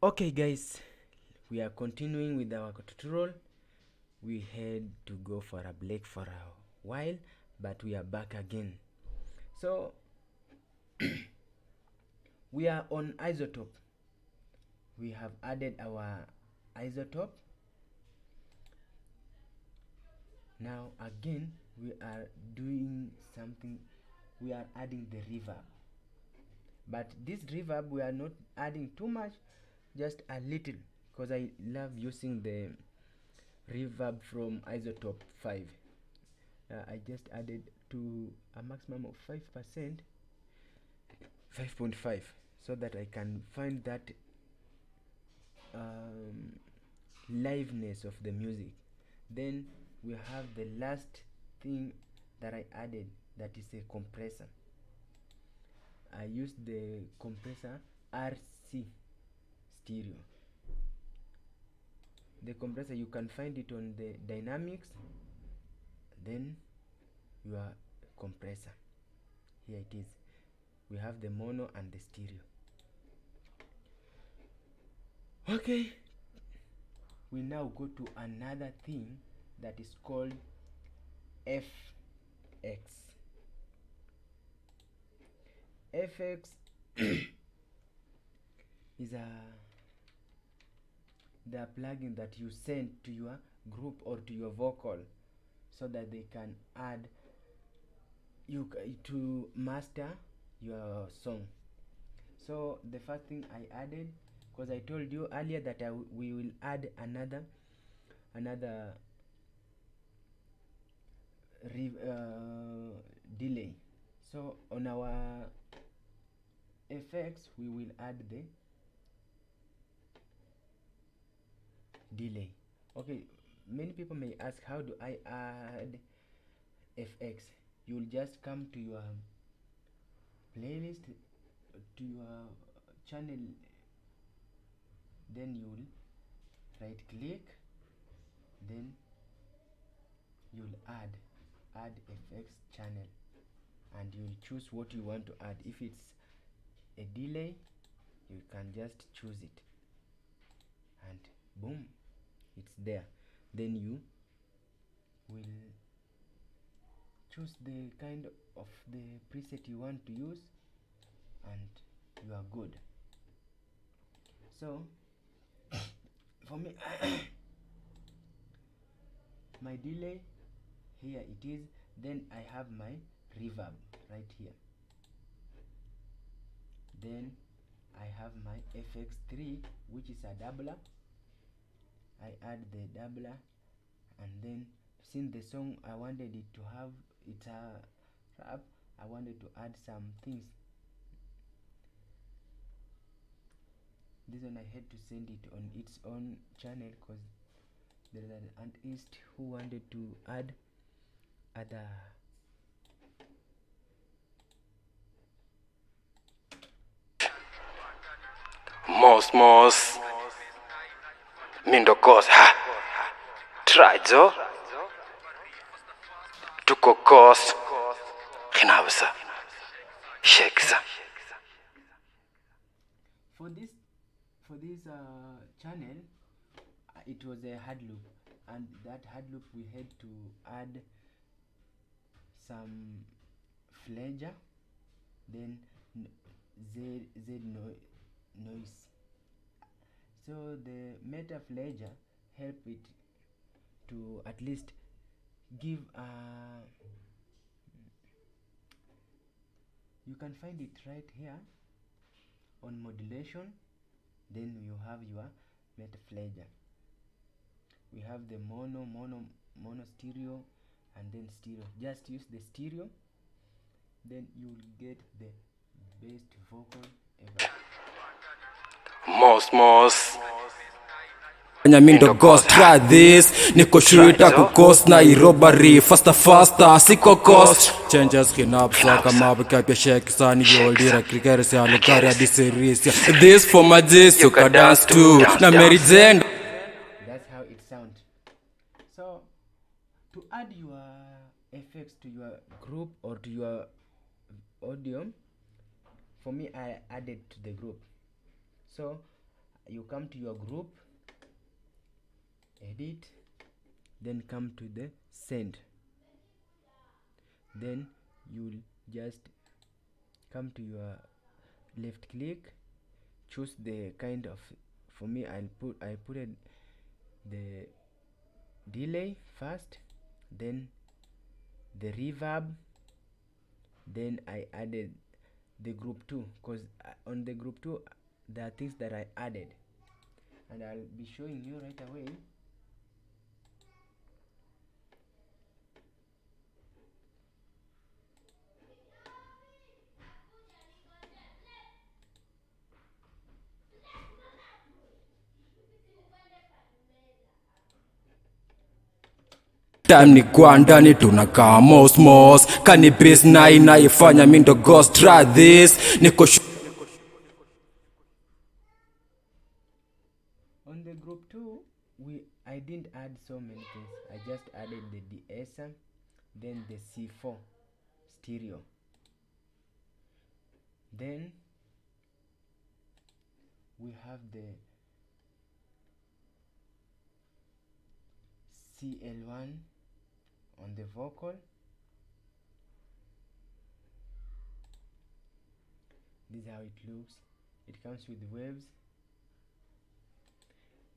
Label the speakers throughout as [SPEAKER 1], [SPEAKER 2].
[SPEAKER 1] Okay guys, we are continuing with our tutorial. We had to go for a break for a while, but we are back again. So we are on isotope. We have added our isotope. Now again we are doing something. We are adding the reverb, but this reverb we are not adding too much, just a little, because I love using the reverb from isotope 5. I just added to a maximum of 5%, 5.5, so that I can find that liveness of the music. Then we have the last thing that I added, that is a compressor. I used the compressor RC stereo. The compressor, you can find it on the dynamics, then your compressor. Here it is. We have the mono and the stereo. Okay, we now go to another thing that is called FX. FX is the plugin that you send to your group or to your vocal, so that they can add to master your song. So the first thing I added, because I told you earlier that we will add another delay. So on our effects we will add the delay. Okay, many people may ask, how do I add FX? You'll just come to your playlist, to your channel, then you'll right click, then you'll add FX channel, and you'll choose what you want to add. If it's a delay, you can just choose it, and boom, it's there. Then you will choose the kind of the preset you want to use, and you are good. So for me my delay, here it is. Then I have my reverb right here. Then I have my FX3, which is a doubler. I add the doubler, and then since the song I wanted it to have it's a rap, I wanted to add some things. This one I had to send it on its own channel, because there is an artist who wanted to add other
[SPEAKER 2] Mos Mindo Kos ha Trajo Tuko Kos Khinabsa Sheksa.
[SPEAKER 1] for this channel. It was a hard loop, and that hard loop we had to add some flanger, then noise. So the meta flanger help it to at least give you can find it right here on modulation. Then you have your meta flanger. We have the mono stereo, and then stereo. Just use the stereo, then you will get the best vocal ever.
[SPEAKER 2] Mos
[SPEAKER 3] Mindo Ghost, try this. Niko shirita kukos na irobari. Faster siko cost. Changes kinapsa kama bikapya shake sani yoldira krikere se alukari adiserisia. This for my J's you can dance too. Na Mary Jane.
[SPEAKER 1] That's how it sounds. So to add your effects to your group or to your audio, for me I added to the group. So you come to your group, edit, then come to the send, then you'll just come to your left click, choose the kind of, for me I put it the delay first, then the reverb, then I added the group 2, because on the group 2 there are things that I added, and I'll be showing you right away.
[SPEAKER 3] time ni kwa ndani tunakaa mosmos kani base naifanya mi ndo ghost. Try this niko
[SPEAKER 1] On the group 2 I didn't add so many things. I just added the de-esser, then the C4 stereo, then we have the CL1 on the vocal. This is how it looks. It comes with waves.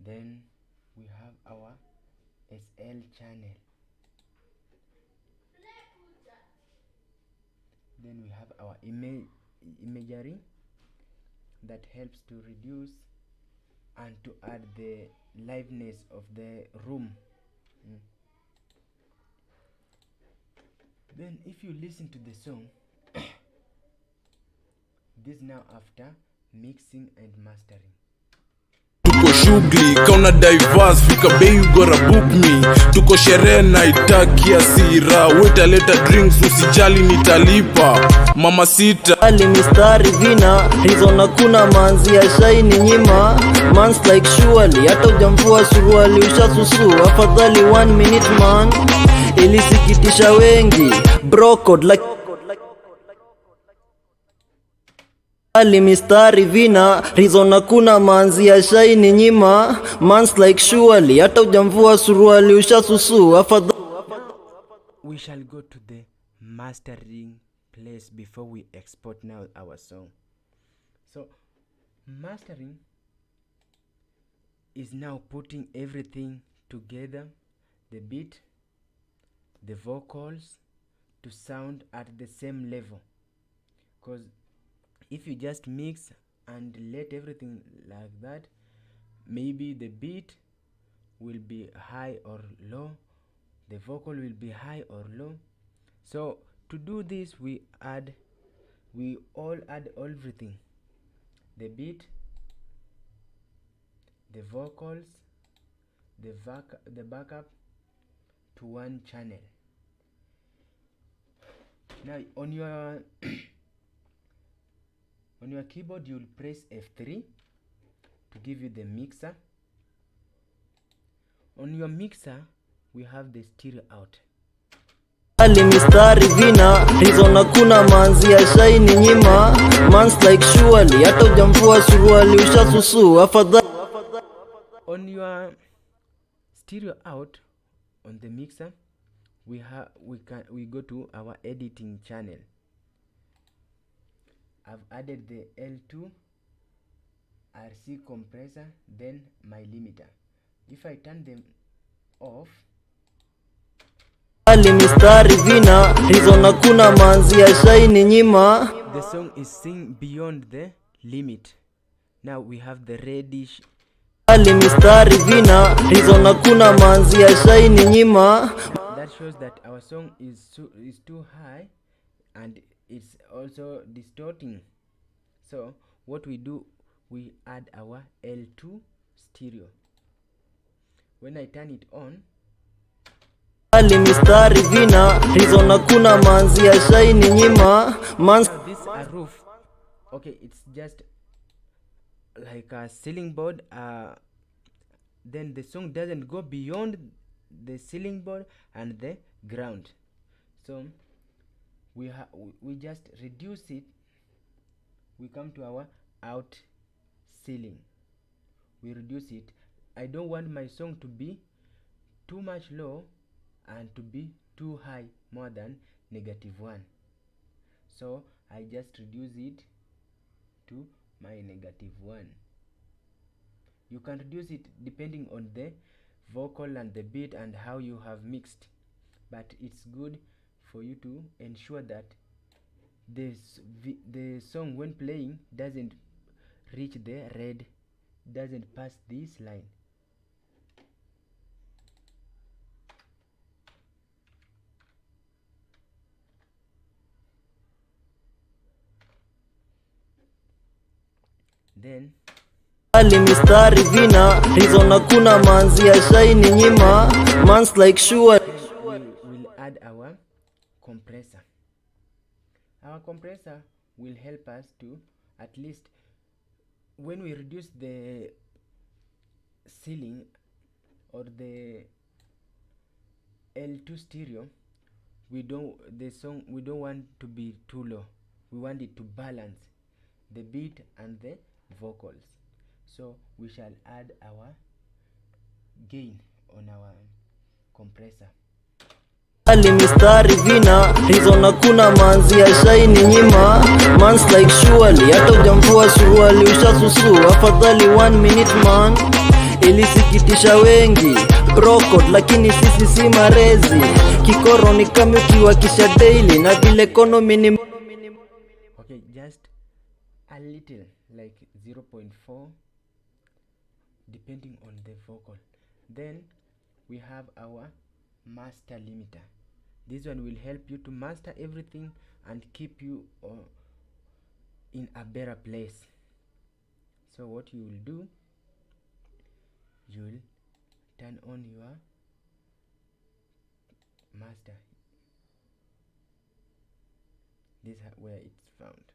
[SPEAKER 1] Then we have our SL channel. Then we have our imagery that helps to reduce and to add the liveness of the room. Then if you listen to the song, this now after mixing and mastering.
[SPEAKER 4] Tuko shughuli kauna diverse fika bei gora book me. Tuko sherehe na itaki hasira, weta leta drinks usijali nitalipa. Mama sita
[SPEAKER 5] ali mistari vina rizona kuna manzi ya shaini nyima mans like surely hata ujamvua suruali ushasusu afadhali 1 minute man ilisikitisha wengi bro code like ali mistari vina rizona kuna manzi ya shaini nyima mans like surely hata ujamvua suruali ushasusu afadhali.
[SPEAKER 1] We shall go to the mastering place before we export now our song. So mastering is now putting everything together, the beat, the vocals, to sound at the same level. Because if you just mix and let everything like that, maybe the beat will be high or low, the vocal will be high or low. So to do this, we all add everything: the beat, the vocals, the backup to one channel. Now on your on your keyboard you'll press F3 to give you the mixer. On your mixer we have the stereo out.
[SPEAKER 5] Ali mistari vina rizona kuna manzi ya shaini nyima mans like surely hata ujamvua suruali ushasusu afadhali.
[SPEAKER 1] On your stereo out, on the mixer we go to our editing channel. I've added the L2 RC compressor, then my limiter. If I turn them off,
[SPEAKER 5] ali mistari vina rizona kuna manzi ya shaini nyima,
[SPEAKER 1] the song is sing beyond the limit. Now we have the reddish.
[SPEAKER 5] ali mistari vina rizona kuna manzi ya shaini nyima.
[SPEAKER 1] That shows that our song is too high and it's also distorting. So what we do, we add our L2 stereo. When I turn it on,
[SPEAKER 5] ali mistari vina rizona kuna manzi ya shaini nyima mans.
[SPEAKER 1] now this a roof. Okay, it's just like a ceiling board. Then the song doesn't go beyond the ceiling board and the ground. So we just reduce it. We come to our out ceiling. we reduce it. I don't want my song to be too much low and to be too high, more than -1. So I just reduce it to my -1. You can reduce it depending on the vocal and the beat and how you have mixed, but it's good for you to ensure that the song when playing doesn't reach the red, doesn't pass this line. Then
[SPEAKER 5] Ali mistari vina reason hakuna manzi ya shaini nyima mans like sure.
[SPEAKER 1] we will add our compressor. Our compressor will help us to, at least when we reduce the ceiling or the L2 stereo, we don't want to be too low. We want it to balance the beat and the vocals. So we shall add our gain on our compressor.
[SPEAKER 5] Ali mistari vina reason hakuna manzi ya shaini nyima mans like surely hata ujamvua suruali ushasusu afadhali 1 minute man. Ilisikitisha wengi brocode lakini sisi si marezi, kikoro ni kama ukiwakisha daily na vile economy ni
[SPEAKER 1] Okay, just a little, like 0.4 depending on the vocal. Then we have our master limiter. This one will help you to master everything and keep you in a better place. So what you will do, you will turn on your master. This is where it's found.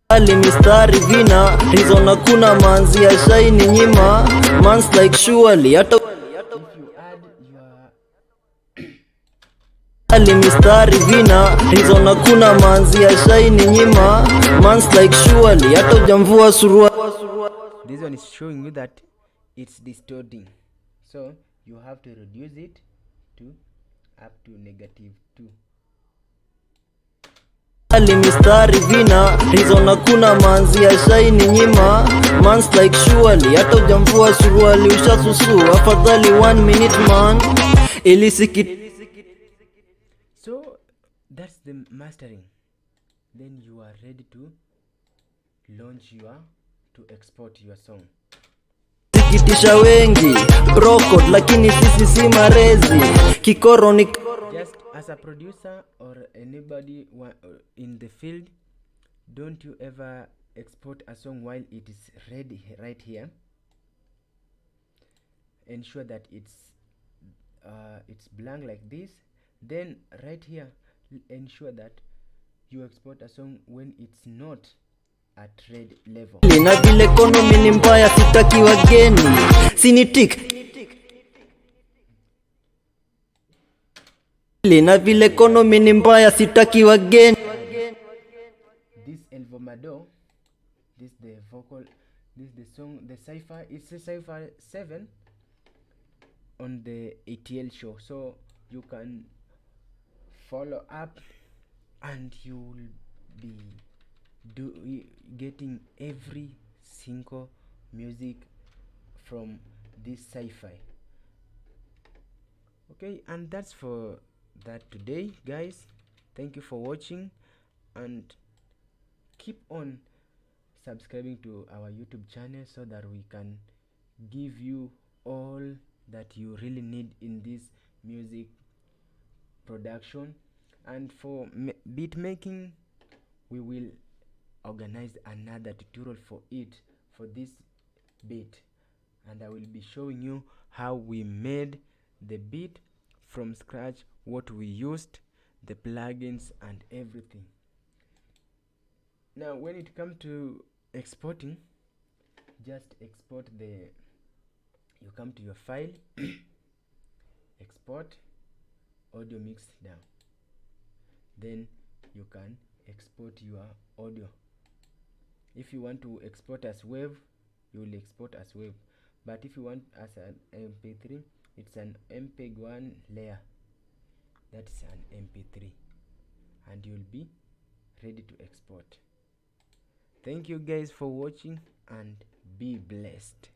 [SPEAKER 5] Ali mistari vina reason hakuna manzi ya shaini nyima mans like surely hata
[SPEAKER 1] If you add your
[SPEAKER 5] Ali mistari vina reason hakuna manzi ya shaini nyima mans like surely hata ujamvua suruali.
[SPEAKER 1] this one is showing you that it's distorting, so you have to reduce it to up to -2.
[SPEAKER 5] Ali mistari vina reason hakuna manzi ya shaini nyima mans like surely hata ujamvua suruali ushasusu afadhali 1 minute man.
[SPEAKER 1] So that's the mastering. Then you are ready to launch to export your song.
[SPEAKER 5] Ilisikitisha wengi brocode lakini sisi si marezi, kikoro ni
[SPEAKER 1] Just as a producer or anybody in the field, don't you ever export a song while it is ready right here. Ensure that it's blank like this. Then right here, ensure that you export a song when it's not at red level.
[SPEAKER 5] na vile economy ni mbaya sitaki wageni sinitik na vile economy ni mbaya sitaki wageni.
[SPEAKER 1] This Elvomado, this the vocal, this the song, the Cypher. It's a Cypher 7 on the ATL show, so you can follow up and you will be getting every single music from this Cypher. Okay, and that's for that today, guys. Thank you for watching, and keep on subscribing to our YouTube channel so that we can give you all that you really need in this music production. And for beat making, we will organize another tutorial for this beat, and I will be showing you how we made the beat from scratch, what we used, the plugins and everything. Now when it comes to exporting, just export you come to your file export audio mix down, then you can export your audio. If you want to export as wave, you will export as wave, but if you want as an mp3, it's an mpeg1 layer, that is an mp3, and you'll be ready to export. Thank you guys for watching and be blessed.